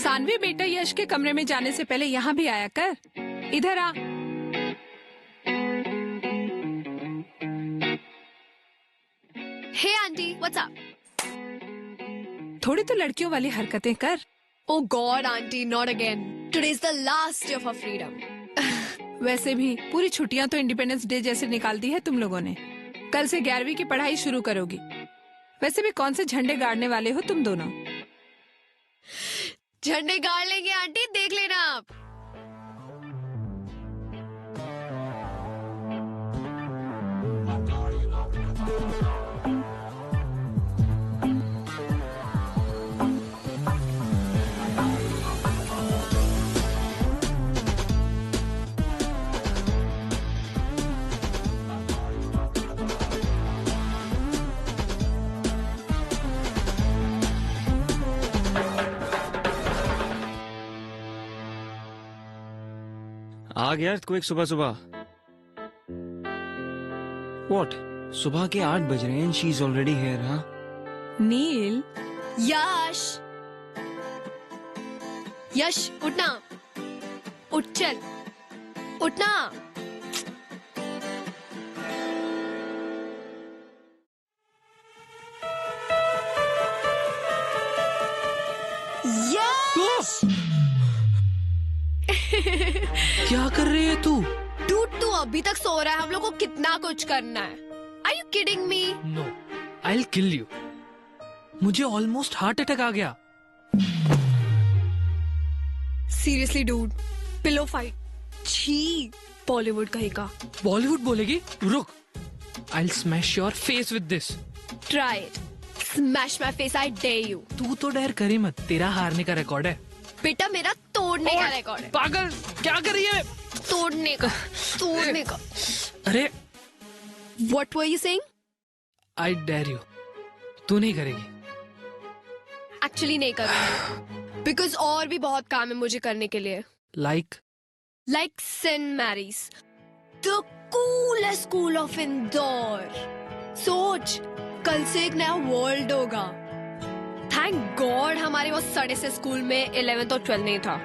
सानवी बेटा, यश के कमरे में जाने से पहले यहाँ भी आया कर। इधर आ। हे आंटी, व्हाट्स अप? थोड़ी तो लड़कियों वाली हरकतें कर। Oh God, aunty, not again. Today is the last day of our freedom. वैसे भी पूरी छुट्टियां तो इंडिपेंडेंस डे जैसे निकाल दी है तुम लोगों ने। कल से 11वीं की पढ़ाई शुरू करोगी। वैसे भी कौन से झंडे गाड़ने वाले हो तुम दोनों? झंडे गाड़ लेंगे आंटी, देख लेना आप। आ गया तो एक सुबह सुबह। What? सुबह के 8 बज रहे हैं। She is already here. हाँ नील, यश, यश उठना, उठ चल, उठना। यश! क्या कर रही है तू? डूड, तू अभी तक सो रहा है। हम लोग को कितना कुछ करना है। Are you kidding me? No, I'll kill you. मुझे ऑलमोस्ट हार्ट अटैक आ गया। Seriously, dude. Pillow fight. छी, बॉलीवुड कहीं का। बॉलीवुड बोलेगी? रुक, I'll smash your face with this. Try it. Smash my face, I dare you. तू तो डर करी मत, तेरा हारने का रिकॉर्ड है। बेटा, मेरा तोड़ने का रिकॉर्ड है। पागल, क्या कर रही है? तोड़ने का, तोड़ने का। अरे, What were you saying? I dare you. तू नहीं करेगी। Actually नहीं करूँगी। Because और भी बहुत काम है मुझे करने के लिए। Like St. Mary's, the coolest school of Indore. सोच, कल से एक नया वर्ल्ड होगा। थैंक गॉड हमारे वो सड़े से स्कूल में 11th और 12th नहीं था।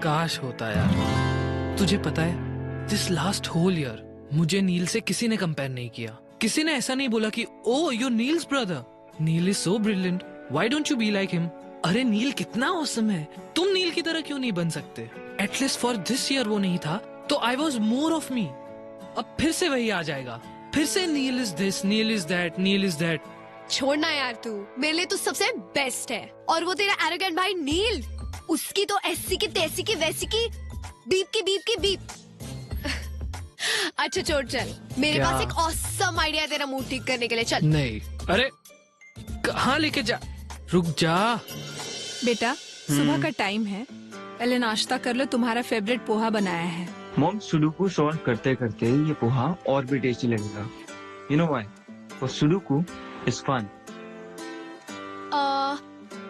काश होता यार। तुझे पता है, दिस लास्ट होल ईयर मुझे नील से किसी ने कंपेयर नहीं किया। किसी ने ऐसा नहीं बोला कि oh you Neil's brother, Neil is so brilliant, why don't you be like him. अरे नील कितना ऑसम है, तुम नील की तरह क्यों नहीं बन सकते? एटलीस्ट फॉर दिस ईयर वो नहीं था तो I was more of me. अब फिर से वही आ जाएगा, फिर से Neil is this, Neil is that, Neil is that. छोड़ना यार, तू मेरे लिए तो सबसे बेस्ट है। और वो तेरा एरोगेंट भाई नील, उसकी तो ऐसी की तैसी की वैसी की बीप की बीप की बीप। अच्छा छोड़, चल मेरे क्या? पास एक ऑसम आइडिया है तेरा मूड ठीक करने के लिए। चल। नहीं, अरे कहाँ लेके जा, रुक जा। बेटा सुबह का टाइम है, पहले नाश्ता कर लो। तुम्हारा फेवरेट पोहा बनाया है। मॉम, सुडोकू सॉल्व करते करते ये पोहा और भी टेस्टी लगेगा। You know why? For sudoku is fun.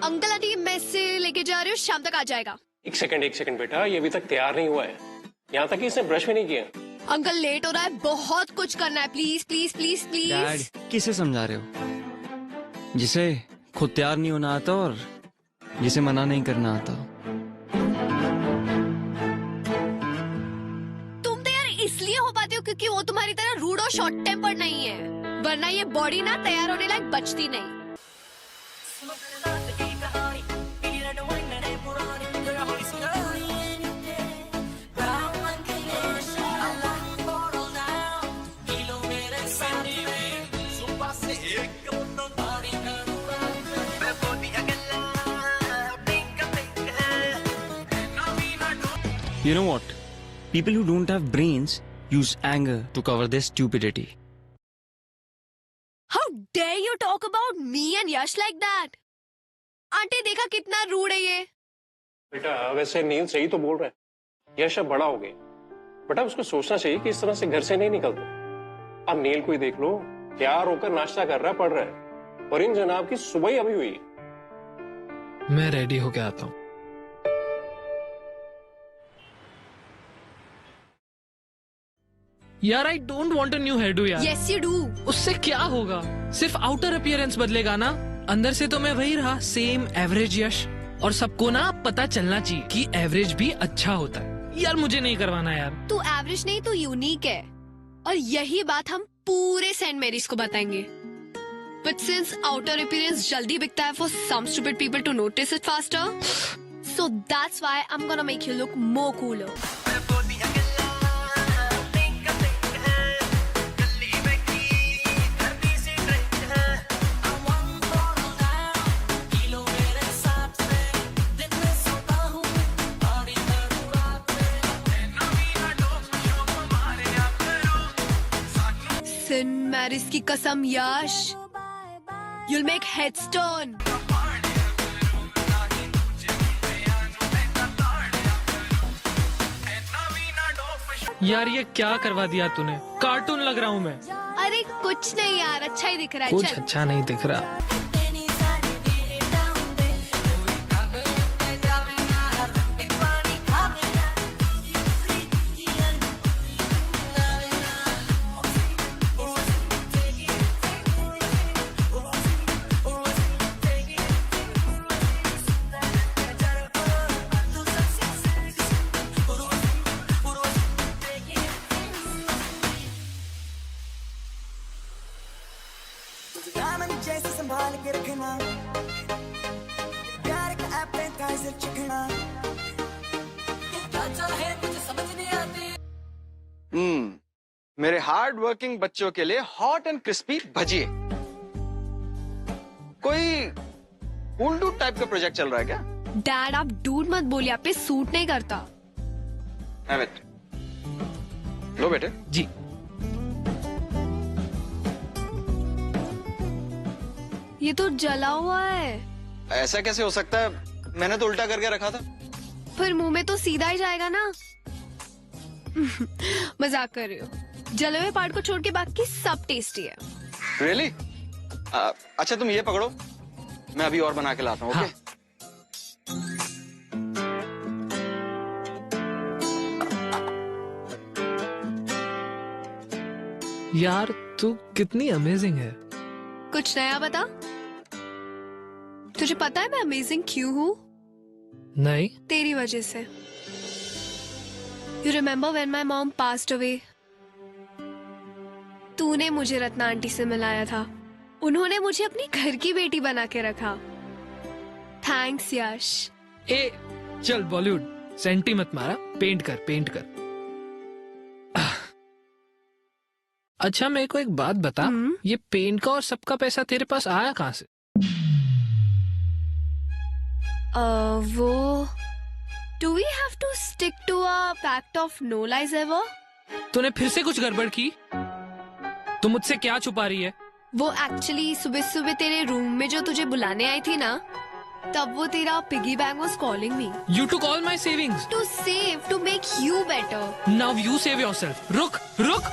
Uncle aunty मैं से लेके जा रही हूँ, शाम तक आ जाएगा। एक सेकंड बेटा, ये अभी तक तैयार नहीं हुआ है। यहाँ तक कि इसने ब्रश भी नहीं किया। अंकल लेट हो रहा है, बहुत कुछ करना है। Please please please dad, please. किसे समझा रहे हो? जिसे खुद तैयार नहीं होना आता और जिसे मना नहीं करना आता। तुम तो यार इसलिए हो पाते हो क्योंकि वो तुम्हारी तरह रूड और शॉर्ट टेम्पर नहीं है, वरना ये बॉडी ना तैयार होने लायक बचती नहीं। You know what? People who don't have brains use anger to cover their stupidity. How dare you talk about me and Yash like that? Aunty देखा कितना रूड है ये। बेटा वैसे नील सही तो बोल रहा है, यश अब बड़ा हो गया। बेटा उसको सोचना चाहिए कि इस तरह से घर से नहीं निकलते। अब नील को ही देख लो, तैयार होकर नाश्ता कर रहा है, पढ़ रहा है, और इन जनाब की सुबह ही अभी हुई है। मैं रेडी होके आता हूँ। यार I don't want a new hairdo यार। Yes you do. उससे क्या होगा? सिर्फ आउटर अपीयरेंस बदलेगा ना, अंदर से तो मैं वही रहा, सेम एवरेज यश। और सबको ना पता चलना चाहिए कि एवरेज भी अच्छा होता है। यार मुझे नहीं करवाना यार। तू एवरेज नहीं, तू यूनिक है, और यही बात हम पूरे सेंट मैरीज को बताएंगे। But since outer appearance जल्दी बिकता है for some stupid people to notice it faster, so that's why I'm gonna make you look more cooler. Saint Mary's की कसम यश, you'll make headstone. यार ये क्या करवा दिया तूने? कार्टून लग रहा हूँ मैं। अरे कुछ नहीं यार, अच्छा ही दिख रहा है। कुछ चल। अच्छा नहीं दिख रहा। दामन जैसे संभाल के रखना, प्यार का एपेटाइजर चखना, क्या चाहे मुझे समझ नहीं आती। मेरे हार्ड वर्किंग बच्चों के लिए हॉट एंड क्रिस्पी भजिए। कोई उल्लू टाइप का प्रोजेक्ट चल रहा है क्या? डैड आप डूड मत बोलिए, आप पे सूट नहीं करता। Have it. लो बेटे। जी ये तो जला हुआ है। ऐसा कैसे हो सकता है? मैंने तो उल्टा करके रखा था। फिर मुंह में तो सीधा ही जाएगा ना। मजाक कर रही हो। जले हुए पार्ट को छोड़ के बाकी सब टेस्टी है। Really? अच्छा तुम ये पकड़ो, मैं अभी और बना के लाता हूँ। हाँ। ओके? यार तू कितनी अमेजिंग है। कुछ नया बता। तुझे पता है मैं अमेजिंग क्यों हूँ? नहीं। तेरी वजह से। You remember when my mom passed away? तूने मुझे रत्ना आंटी से मिलाया था। उन्होंने मुझे अपनी घर की बेटी बना के रखा। थैंक्स यश। ए चल बॉलीवुड सेंटी मत मारा, पेंट कर पेंट कर। अच्छा मेरे को एक बात बता, ये पेंट का और सबका पैसा तेरे पास आया कहाँ से? वो do we have to stick to a pact of no lies ever? तूने फिर से कुछ गड़बड़ की? तू मुझसे क्या छुपा रही है? वो एक्चुअली सुबह सुबह तेरे रूम में जो तुझे बुलाने आई थी ना, तब वो तेरा piggy bank was calling me You took all my savings. To save, to make you better. Now you save yourself. रुक रुक।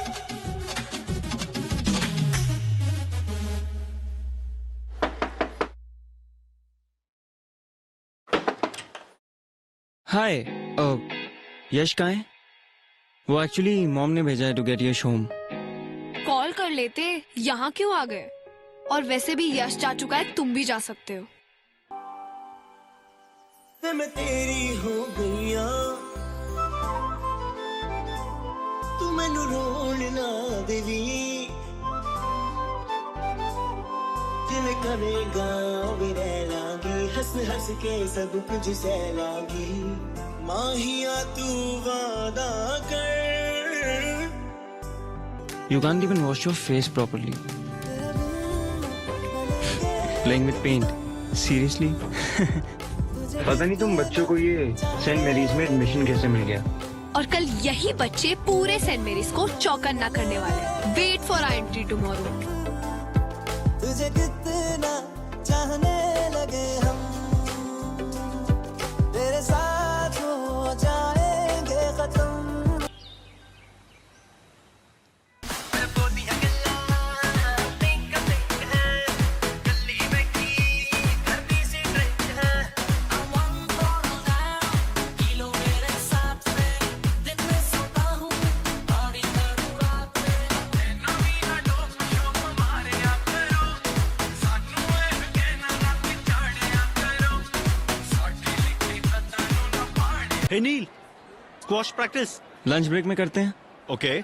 हाय, यश कहाँ है? वो एक्चुअली मॉम ने भेजा है to get Yash home. Call कर लेते, यहाँ क्यों आ गए? और वैसे भी यश जा चुका है, तुम भी जा सकते हो। मैं तेरी हो गईया, तू मैनू रोन ना देवी, जिवें करेगा भी रह लागी, हंस हंस के सब कुछ सह लागी, माहिया तू वादा कर। You can't even wash your face properly. Playing with paint. Seriously? पता नहीं तुम बच्चों को ये सेंट मैरीज में एडमिशन कैसे मिल गया? और कल यही बच्चे पूरे सेंट मैरीज को चौकन्ना करने वाले हैं। Wait for our entry tomorrow. तुझे कितना चाहने लगे हम, तेरे साथ हो जाएंगे खत्म। हे नील, स्क्वॉश प्रैक्टिस। लंच ब्रेक में करते हैं। ओके।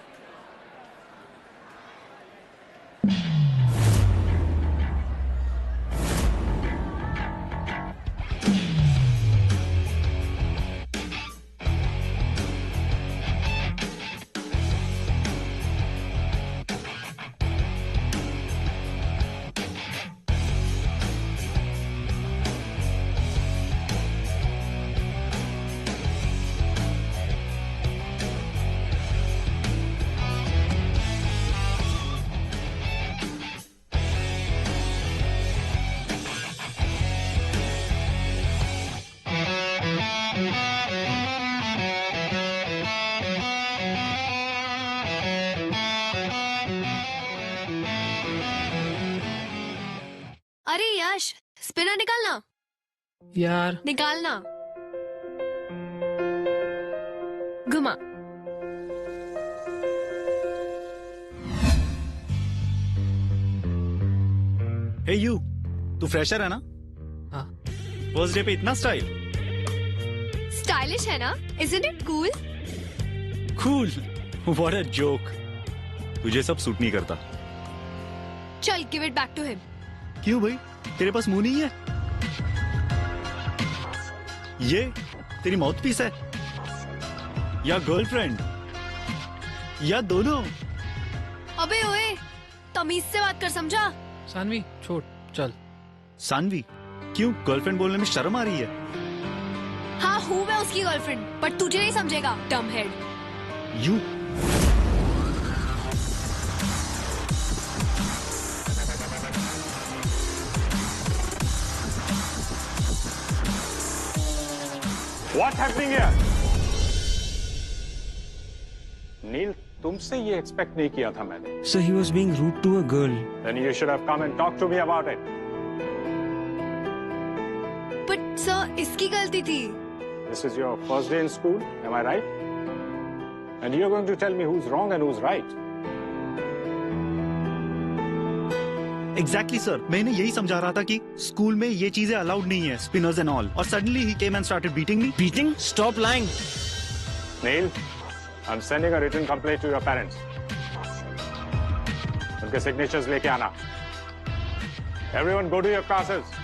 अरे यश, स्पिनर निकालना, यार निकालना। घुमा। हे यू, तू फ्रेशर है ना? हाँ। फर्स्ट डे पे इतना स्टाइल। स्टाइलिश है ना? Isn't it cool? Cool. What a joke. तुझे सब सूट नहीं करता। चल, give it back to him. क्यों भाई, तेरे पास मुंह नहीं है? ये तेरी माउथ पीस है या गर्लफ्रेंड या दोनों? अबे ओए, तमीज से बात कर, समझा? सानवी छोड़, चल। सानवी, क्यों गर्लफ्रेंड बोलने में शर्म आ रही है? हाँ, हूँ मैं उसकी गर्लफ्रेंड, पर तुझे नहीं समझेगा, डम head. You What's happening here? नील, तुमसे ये एक्सपेक्ट नहीं किया था मैंने। So he was being rude to a girl. Then you should have come and talked to me about it. But sir, इसकी गलती थी। This is your first day in school, am I right? And you're going to tell me who's wrong and who's right. Exactly sir, मैंने यही समझा रहा था कि school में ये चीजें अलाउड नहीं है, स्पिनर्स एंड ऑल, और suddenly he came and started beating me. Beating? Stop lying. Neil, I'm sending a written complaint to your parents. उनके signatures लेके आना। Everyone go to your classes.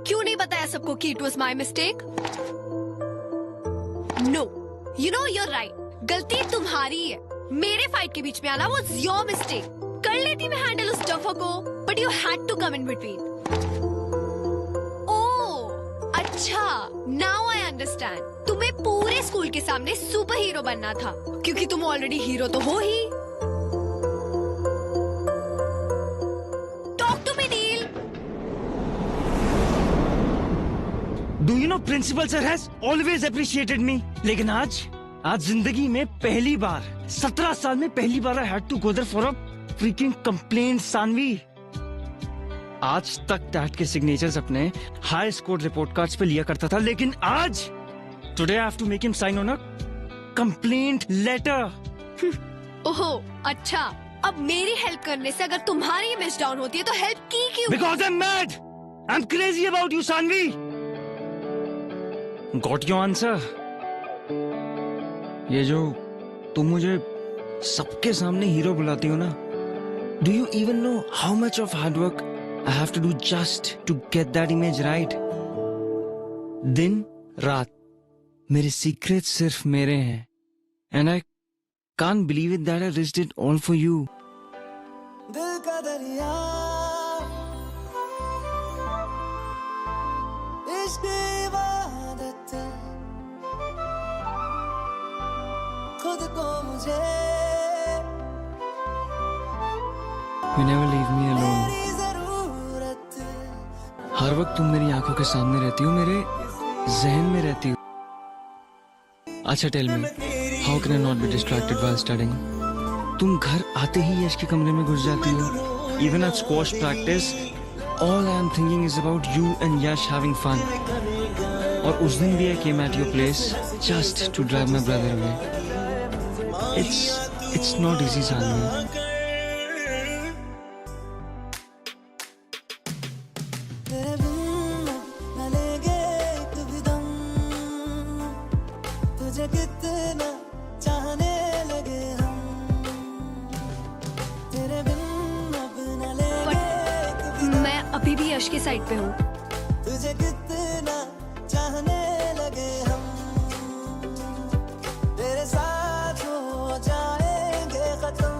क्यों नहीं बताया सबको कि it was my mistake? No, you know you're right, गलती तुम्हारी है। मेरे फाइट के बीच में आना वॉज योर मिस्टेक। कर लेती मैं हैंडल उस डफर को, but you had to come in between. Oh अच्छा, नाउ आई अंडरस्टैंड। तुम्हें पूरे स्कूल के सामने सुपर हीरो बनना था, क्योंकि तुम ऑलरेडी हीरो तो हो ही। Talk to me Neil. Do you know principal sir has always appreciated me? लेकिन आज जिंदगी में पहली बार 17 साल में पहली बार I had to go there for a freaking complaint, Saanvi. आज तक डैड के सिग्नेचर्स अपने हाई स्कोर रिपोर्ट कार्ड्स पे लिया करता था, लेकिन आज today I have to make him sign on a complaint letter. ओहो अच्छा, अब मेरी हेल्प करने से अगर तुम्हारी इमेज डाउन होती है तो हेल्प की क्यों? Because I'm mad. I'm crazy about you, Saanvi. Got your answer? ये जो तुम मुझे सबके सामने हीरो बुलाती हो ना, do you even know how much of hard work I have to do just to get that image right? दिन रात मेरे सीक्रेट सिर्फ मेरे हैं, and I can't believe it that I risked it all for you. दिल का दरिया इश्क इबादत खुद को मुझे You never leave me alone. तेरी जरूरत हर वक्त तुम मेरी आंखों के सामने रहती हो, मेरे जहन में रहती हो. अच्छा tell me, how can I not be distracted while studying? तुम घर आते ही यश के कमरे में घुस जाती हो. Even at squash practice all I am thinking is about you and Yash having fun. और उस दिन भी I came at your place just to drive my brother away. It's not easy Saanvi. तेरे बिन न लेंगे एक भी दम तुझे कितना चाहने लगे हम तेरे बिन अब न लेंगे एक भी दम मैं अभी भी यश के साइड पे हूँ. तुझे कितना चाहने लगे हम तेरे साथ हो जाएंगे खत्म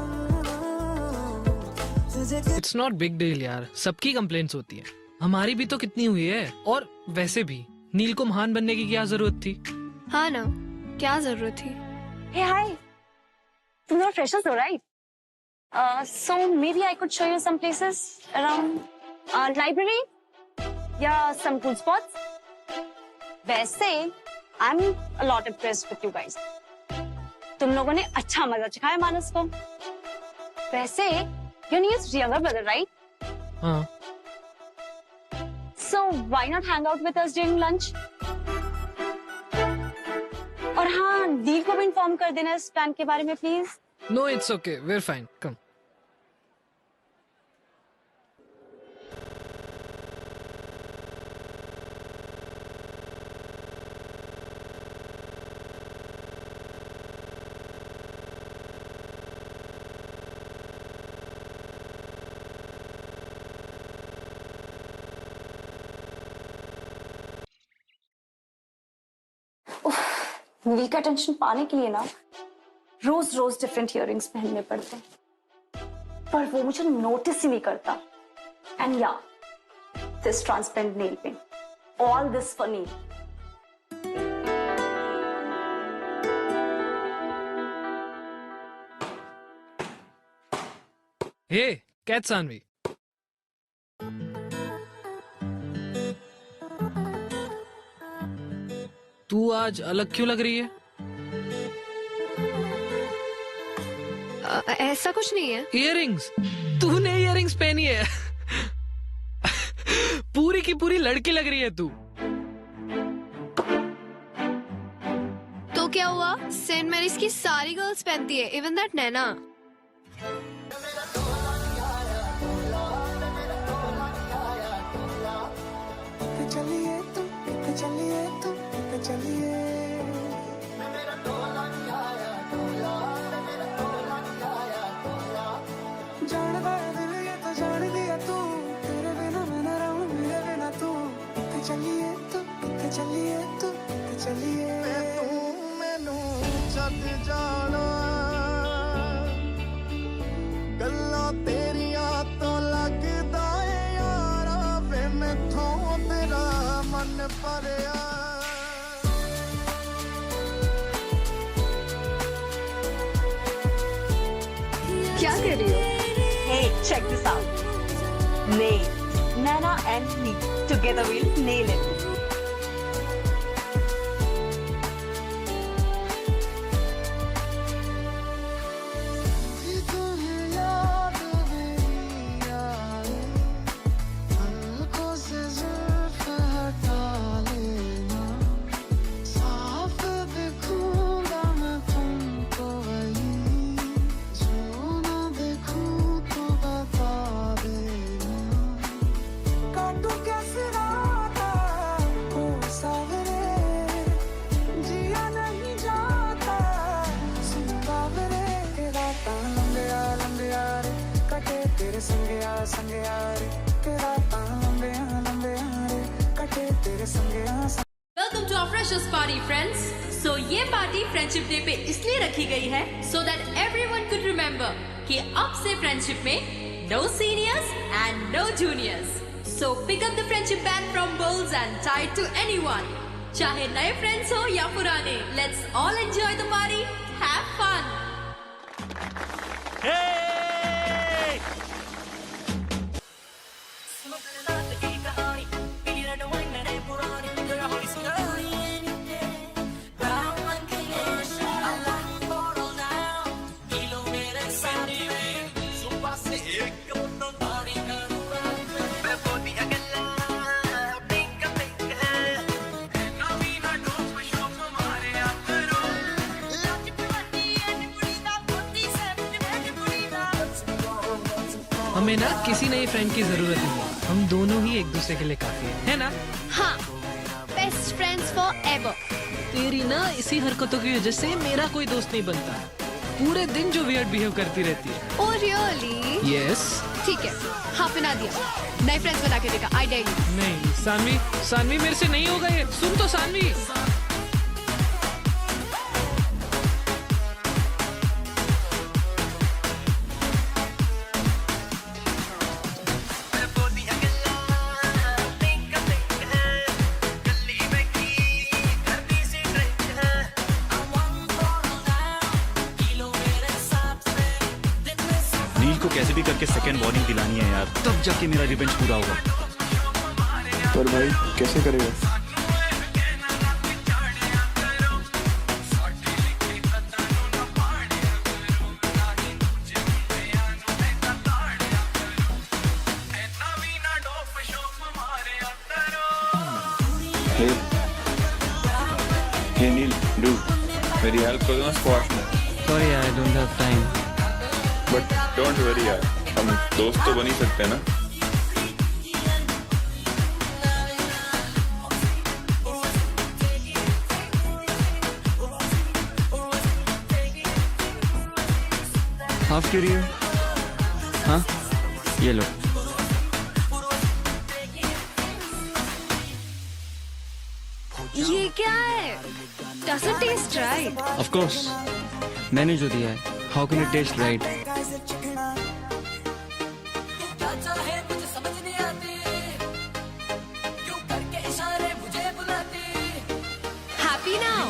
तुझे इट्स नॉट बिग डील यार, सबकी कंप्लेंट्स होती है, हमारी भी तो कितनी हुई है. और वैसे भी नील को महान बनने की क्या जरूरत थी? हाँ ना, क्या जरूरत थी? Hey, hi. तुम लोग freshers हो, right? So maybe I could show you some places around library या some cool spots. वैसे I'm a lot impressed with you guys. तुम लोगों ने अच्छा मजा चखाया मानस को. वैसे your Neil's younger brother, right? हाँ. So why not hang out with us during lunch? और हाँ, नील को भी इन्फॉर्म कर देना इस प्लान के बारे में please. No, it's okay. We're fine. Come. नील का टेंशन पाने के लिए ना रोज रोज डिफरेंट इयररिंग्स पहनने पड़ते हैं, पर वो मुझे नोटिस ही नहीं करता. And yeah this transparent nail paint, all this for Neel. Hey, catch Sanvi. तू आज अलग क्यों लग रही है? ऐसा कुछ नहीं है. इयररिंग्स, तूने इयररिंग्स पहनी है. पूरी की पूरी लड़की लग रही है तू. तो क्या हुआ, सेंट मैरीज की सारी गर्ल्स पहनती है, इवन दैट नैना. चलिए तुम चलिए जान दिल ये तो जान दिया तू तेरे बिना मैं न रहूं मेरे बिना तू. चलिए तू मैनू छੱਡ जाना गल्लां तेरियां तो लगदा है यारा वे मैथों तेरा मन भरिया. क्या कर रही हो? Hey, check this out. Nail. Nana and me together we'll nail it. Welcome to our freshers party friends. So ये पार्टी फ्रेंडशिप डे पे इसलिए रखी गई है so that everyone could remember कि अब से फ्रेंडशिप में no seniors and no juniors. So pick up the friendship band from Bowls and tie it to anyone. चाहे नए फ्रेंड्स हो या पुराने, let's all enjoy the party, have fun. हमें ना किसी नए फ्रेंड की जरूरत नहीं है, हम दोनों ही एक दूसरे के लिए काफी है ना? हाँ, बेस्ट फ्रेंड्स फॉर एवर। तेरी ना इसी हरकतों की वजह से मेरा कोई दोस्त नहीं बनता, पूरे दिन जो वियर्ड बिहेव करती रहती है। Oh really? यस। ठीक है, हाँ बना दिया, नए फ्रेंड्स बना के देगा, आई डेयर यू। नहीं सानवी, सानवी मेरे से नहीं होगा ये, सुन तो सानवी। नील को कैसे भी करके सेकंड वार्निंग दिलानी है यार, तब जाके मेरा रिवेंज पूरा होगा। पर भाई कैसे करेगा? Hey Neil, dude, मेरी हेल्प कर दो ना स्क्वाश में। Sorry, I don't have time. But don't worry यार, हम दोस्त तो बन ही सकते हैं ना। हाफ के लिए? हाँ, ये लो। ये क्या है? Does it taste right? Of course, मैंने जो दिया है। How can it taste right? Happy now?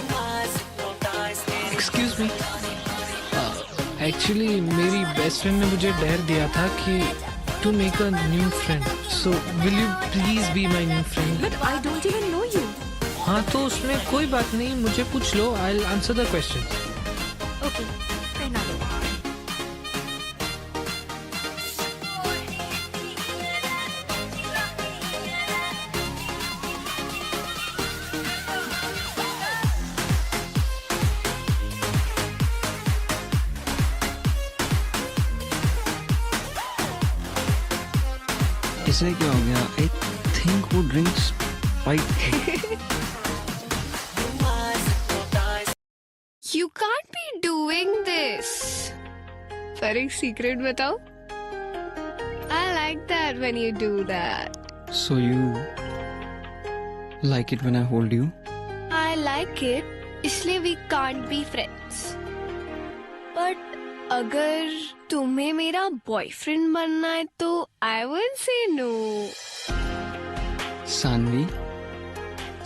Excuse me, actually मेरी बेस्ट फ्रेंड ने मुझे डेयर दिया था कि to make a new friend, so will you please be my new friend? But I don't even know you. हाँ तो उसमें कोई बात नहीं, मुझे पूछ लो, I will answer the question. Okay, पहना लो। इसे क्या हो गया? I think वो drinks spiked. You can't be doing this. पर एक सीक्रेट बताओ? I like that when you do that. So you like it when I hold you? I like it, इसलिए we can't be friends. But अगर तुम्हें मेरा boyfriend बनना है तो I will say no. Saanvi,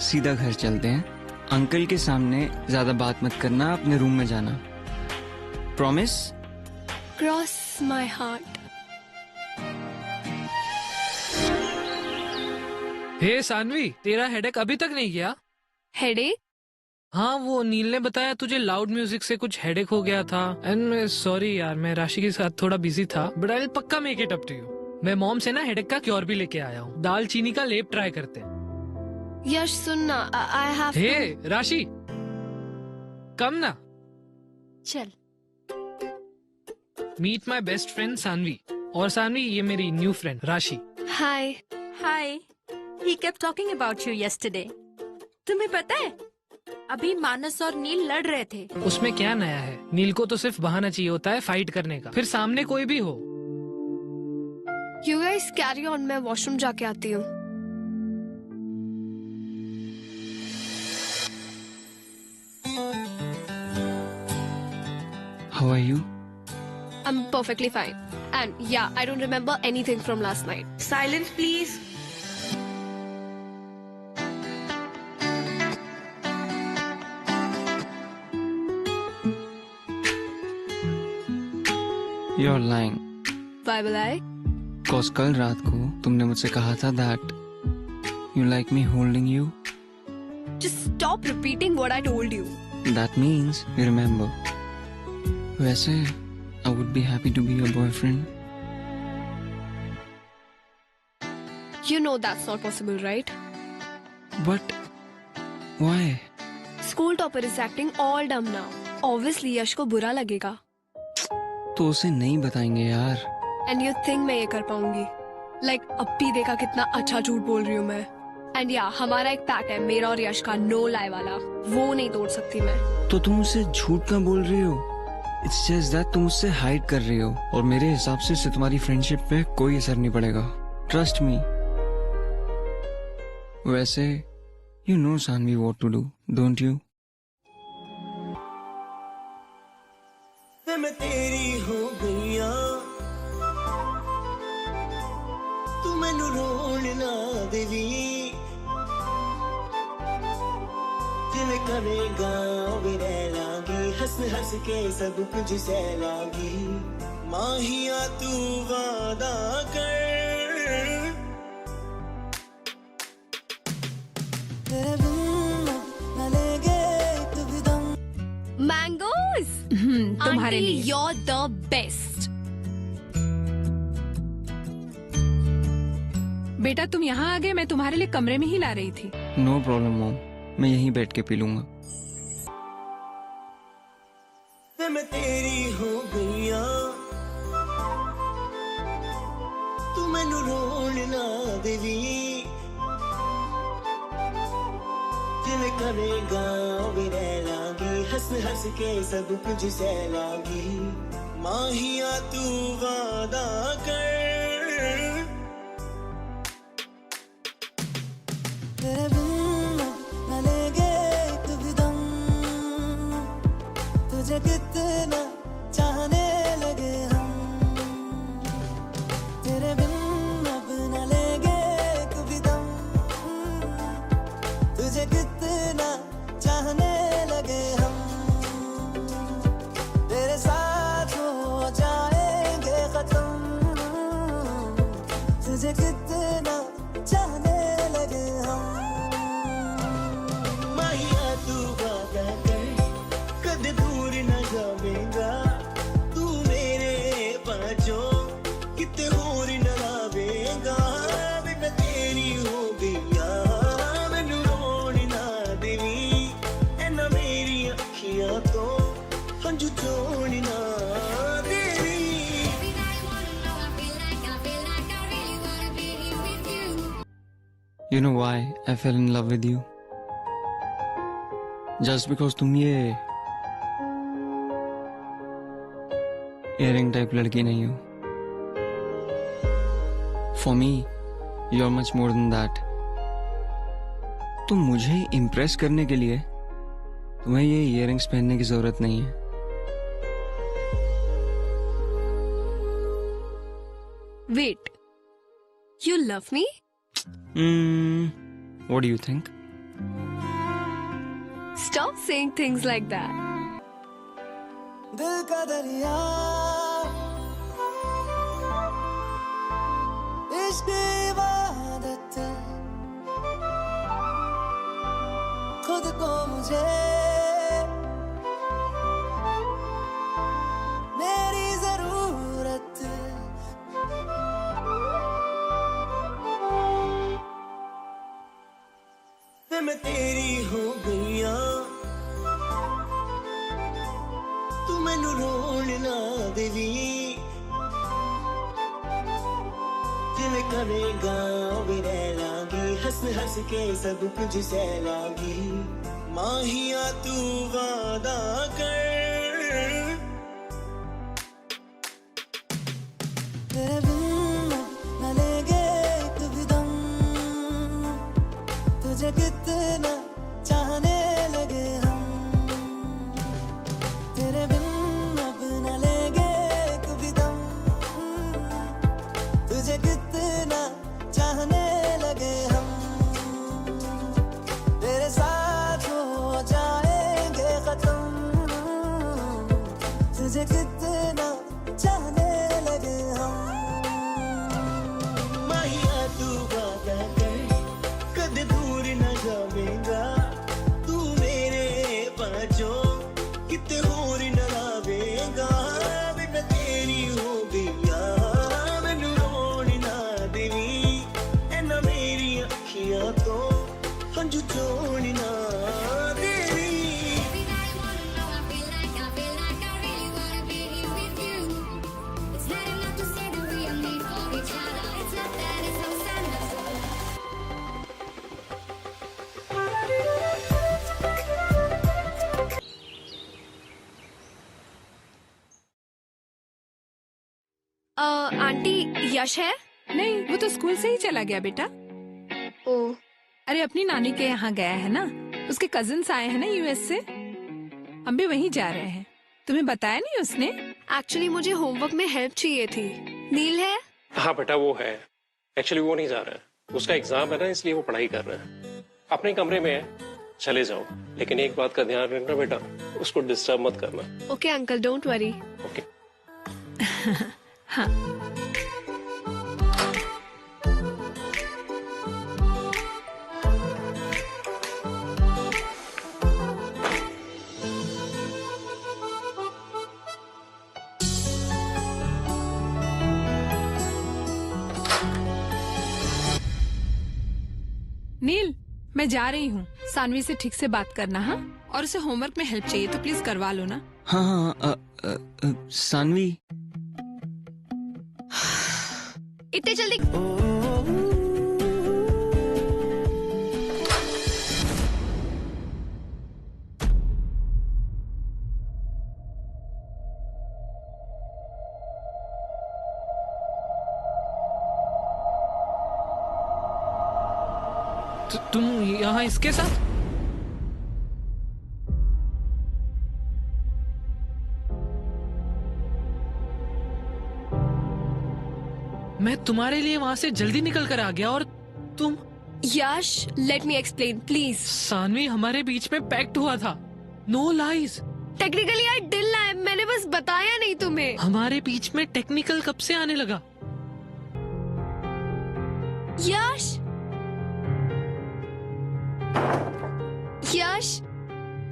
सीधा घर चलते हैं। अंकल के सामने ज्यादा बात मत करना, अपने रूम में जाना। प्रॉमिस? Cross my heart. हे सानवी, तेरा हेडेक अभी तक नहीं गया? Headache? हाँ, वो नील ने बताया तुझे लाउड म्यूजिक से कुछ हेडेक हो गया था। एंड सॉरी यार, मैं राशि के साथ थोड़ा बिजी था, बट आई विल पक्का make it up to you. मैं मॉम से ना हेडेक का क्योर भी लेके आया हूँ, दाल चीनी का लेप ट्राई करते हैं। यश सुनना, I have to. हे राशि, कम ना। चल। Meet my best friend Sanvi, और सानवी ये मेरी new friend Rashi. Hi. Hi. He kept talking about you yesterday. तुम्हें पता है, अभी मानस और नील लड़ रहे थे। उसमें क्या नया है? नील को तो सिर्फ बहाना चाहिए होता है फाइट करने का, फिर सामने कोई भी हो। You guys carry on, मैं वॉशरूम जाके आती हूँ। How are you? I'm perfectly fine. And yeah, I don't remember anything from last night. Silence please. You're lying. Why will I? Cause कल रात को तुमने मुझसे कहा था that you like me holding you. Just stop repeating what I told you. That means you remember. वैसे I would be happy to be your boyfriend. You know that's not possible, right? But why? School topper is acting all dumb now. Obviously यश को बुरा लगेगा. तो उसे नहीं बताएंगे यार. And you think मैं ये कर पाऊंगी? Like अब भी देखा कितना अच्छा झूठ बोल रही हूँ मैं. And yeah, हमारा एक पैक्ट है मेरा और यश का no lie वाला. वो नहीं तोड़ सकती मैं. तो तुम उसे झूठ क्यों बोल रही हो? It's just that तुम उससे हाइड कर रही हो और मेरे हिसाब से इससे तुम्हारी फ्रेंडशिप पे कोई असर नहीं पड़ेगा. Trust me. वैसे you know Sanvi what to do, don't you? मैं तेरी हो गईया तू मैनू रोण ना देवी जिवें करेगा वे रह लांगी हंस हंस के सब कुछ सह लांगी माहिया तू वादा कर तेरे बिन न लेगे तू भी दम Mangoes. तुम्हारे Auntie, लिए. you're the best. बेटा तुम यहाँ आ गए, मैं तुम्हारे लिए कमरे में ही ला रही थी. No problem mom. मैं यहीं बैठ के पी लूंगा. मैं तेरी हो गईया तू मैनू रोण ना देवी जिवें करेगा वे रह लांगी हंस हंस के सब कुछ सह लांगी माहिया तू वादा कर तेरे बिन न लेगे तू भी दम तुझे कितना चाहने लगे हम तेरे बिन अब न लेगे तू भी दम तुझे कितना चाहने लगे हम तेरे साथ हो जाएंगे खत्म तुझे कितना चाहने लगे हम माहिया तू वादा कर कद दूर न जावेगा तू मेरे पाँचों किते होर न लावेगा मैं तेरी हो गईया मैनू रोण ना देवी ऐना मेरी अखियां तो हंझू चोण ना देवी You know why I fell in love with you? Just because तुम ये earring type लड़की नहीं हो. For me, you're much more than that. तो मुझे इम्प्रेस करने के लिए तुम्हें ये इयररिंग्स पहनने की जरूरत नहीं है. Wait. You love me? What do you think? Stop saying things like that. दिल का दरिया इश्क इबादत खुद को मुझे मेरी जरूरत मैं तेरी हो गईया तू मैनू रोण ना देवी जिवें करेगा वे रह लांगी हंस हंस के सब कुछ सह लांगी माहिया तू वादा कर तेरे बिन न लेगे तू भी दम तुझे कितना चाहने लगे हम तेरे बिन अब न लेगे तू भी दम तुझे कितना चाहने लगे हम तेरे साथ हो जाएंगे खत्म तुझे कितना चाहने मेरी अखियां तो हंजू छोड़ना देवी आंटी यश है? नहीं, वो तो स्कूल से ही चला गया बेटा। ओ, अरे अपनी नानी के यहाँ गया है ना, उसके कजिन्स आए हैं ना यूएस से, हम भी वहीं जा रहे हैं। तुम्हें बताया नहीं उसने? एक्चुअली मुझे होमवर्क में हेल्प चाहिए थी। नील है? हाँ बेटा वो है, एक्चुअली वो नहीं जा रहा है, उसका एग्जाम है ना, इसलिए वो पढ़ाई कर रहा है। अपने कमरे में है, चले जाओ, लेकिन एक बात का ध्यान रखना बेटा, उसको डिस्टर्ब मत करना। Okay uncle, don't worry. Okay. हाँ। नील, मैं जा रही हूँ, सानवी से ठीक से बात करना। हाँ, और उसे होमवर्क में हेल्प चाहिए तो प्लीज करवा लो ना। हाँ हाँ सानवी, इतने जल्दी? तुम यहाँ इसके साथ? मैं तुम्हारे लिए वहां से जल्दी निकल कर आ गया और तुम? Yash, let me explain please. Saanvi, हमारे बीच में पैक्ट हुआ था, no lies. Technically I did lie, मैंने बस बताया नहीं तुम्हें। हमारे बीच में टेक्निकल कब से आने लगा? यश, यश,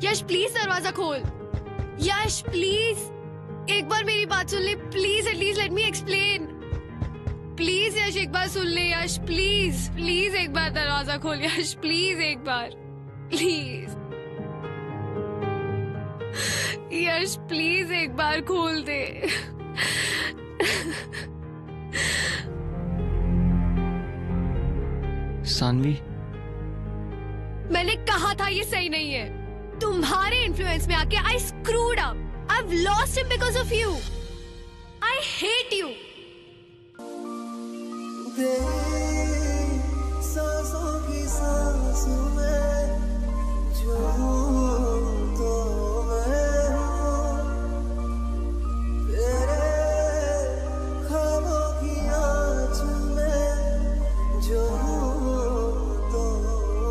यश प्लीज दरवाजा खोल। यश प्लीज, एक बार मेरी बात सुन ले please, at least let me explain. Please Yash, एक बार सुन ले यश, प्लीज प्लीज एक बार दरवाजा खोल यश, प्लीज एक बार, प्लीज यश, प्लीज एक बार खोल दे। सानवी, मैंने कहा था ये सही नहीं है। तुम्हारे इन्फ्लुएंस में आके I screwed up. I have lost him because of you. I hate you. सांसों की सांस में जो हूँ तो मैं हूँ, तेरे ख्वाबों की आँच में जो हूँ तो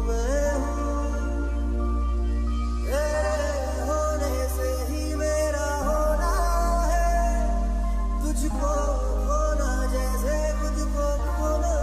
मैं हूँ, तेरे होने से ही मेरा होना है, तुझको खोना जैसे खुद को खोना।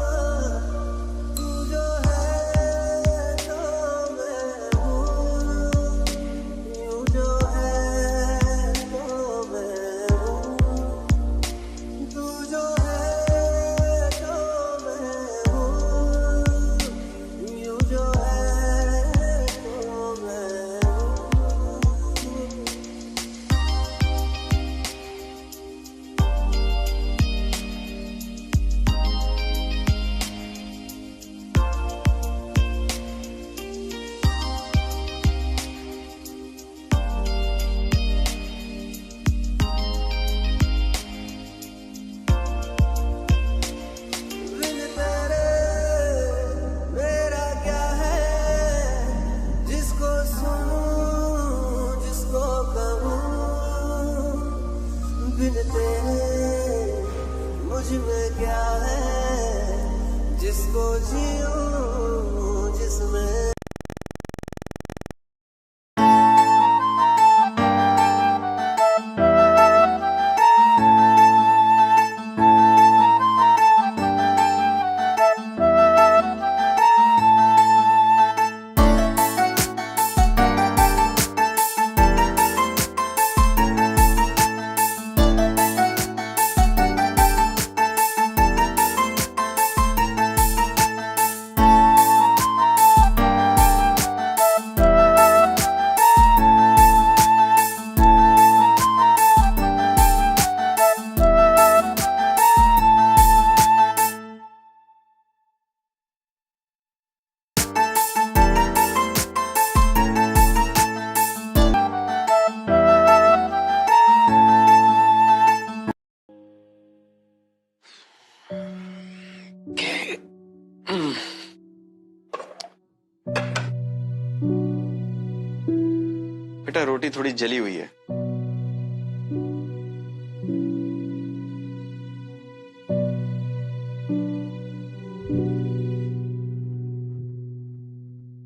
बेटा रोटी थोड़ी जली हुई है।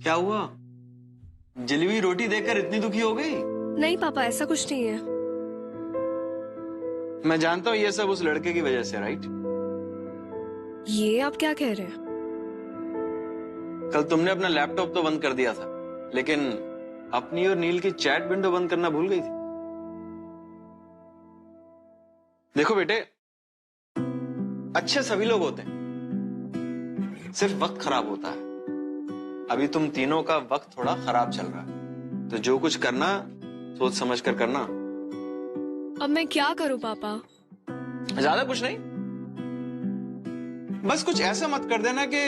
क्या हुआ? जली हुई रोटी देखकर इतनी दुखी हो गई? नहीं पापा, ऐसा कुछ नहीं है। मैं जानता हूं ये सब उस लड़के की वजह से, राइट? ये आप क्या कह रहे हैं? कल तुमने अपना लैपटॉप तो बंद कर दिया था, लेकिन अपनी और नील की चैट विंडो बंद करना भूल गई थी। देखो बेटे, अच्छे सभी लोग होते हैं, सिर्फ वक्त खराब होता है। अभी तुम तीनों का वक्त थोड़ा खराब चल रहा है, तो जो कुछ करना सोच समझ कर करना। अब मैं क्या करूं पापा? ज्यादा कुछ नहीं, बस कुछ ऐसा मत कर देना कि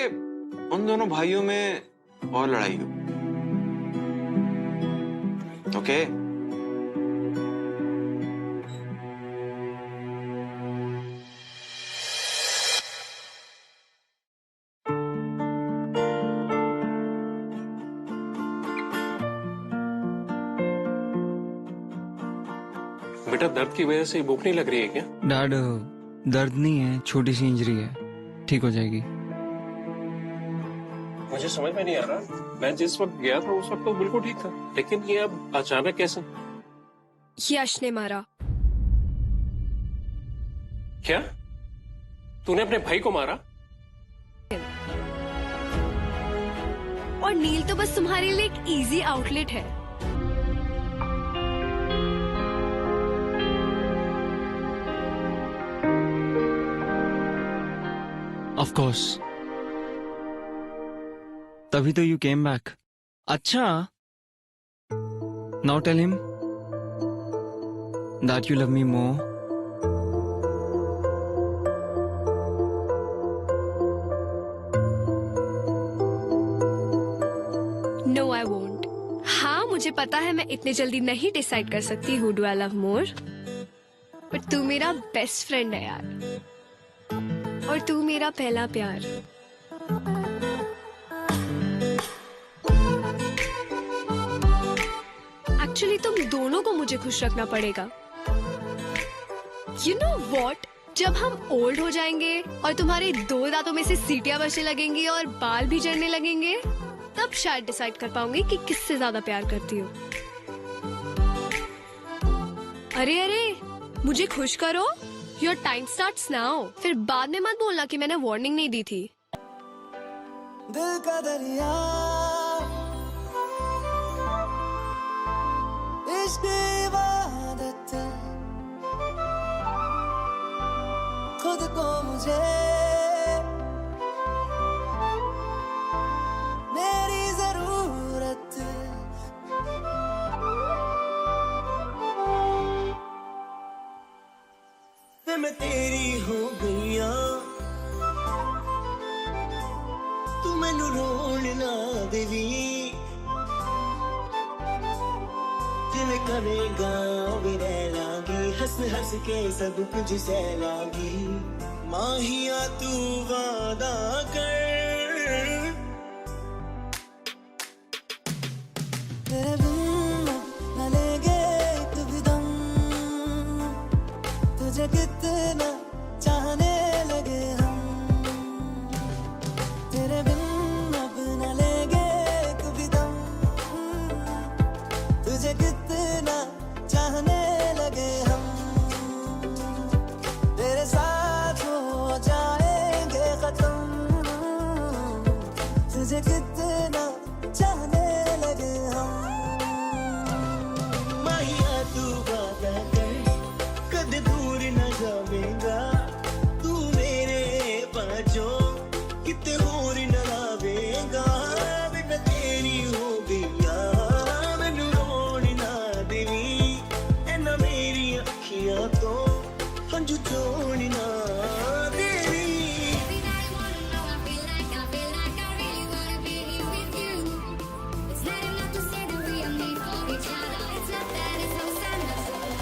उन दोनों भाइयों में और लड़ाई हो। ओके? बेटा दर्द की वजह से भूख नहीं लग रही है क्या? डैड, दर्द नहीं है, छोटी सी इंजरी है, ठीक हो जाएगी। मुझे समझ में नहीं आ रहा, मैं जिस वक्त गया था उस वक्त तो बिल्कुल ठीक था, लेकिन ये अब अचानक कैसे? यश ने मारा। क्या? तूने अपने भाई को मारा? और नील तो बस तुम्हारे लिए एक इजी आउटलेट है। ऑफ कोर्स, तभी तो यू केम बैक। अच्छा, now tell him that you love me more. No I won't. हाँ मुझे पता है मैं इतने जल्दी नहीं डिसाइड कर सकती who do I love more, but तू मेरा बेस्ट फ्रेंड है यार, और तू मेरा पहला प्यार। एक्चुअली तुम दोनों को मुझे खुश रखना पड़ेगा। यू नो वॉट, जब हम ओल्ड हो जाएंगे और तुम्हारे 2 दांतों में से सीटियां बचने लगेंगी और बाल भी झड़ने लगेंगे, तब शायद डिसाइड कर पाऊंगी कि किससे ज्यादा प्यार करती हो। अरे अरे, मुझे खुश करो। Your time starts now. फिर बाद में मत बोलना कि मैंने वार्निंग नहीं दी थी। दिल का दरिया, इश्क इबादत, खुद को मुझे मेरी जरूरत, मैं तेरी हो गईया, तू मैनू रोण ना देवी, जिवें करेगा वे रह लागी, हंस हंस के सब कुछ सह लागी, माहिया तू वादा कर, तेरे बिन न लेंगे एक भी दम, तुझे कितना चाहने लगे हम, तेरे बिन अब न लेंगे एक भी दम, तुझे कितना चाहने लगे हम, तेरे साथ हो जाएंगे खत्म, तुझे कितना चाहने लगे हम, माहिया तू वादा कर, कद दूर न जावेगा, तू मेरे पाँचों किते होर न लावेगा, मैं तेरी हो गईया, मैनू रोण ना देवी, ऐना मेरी अखियां तो हंझू चोण ना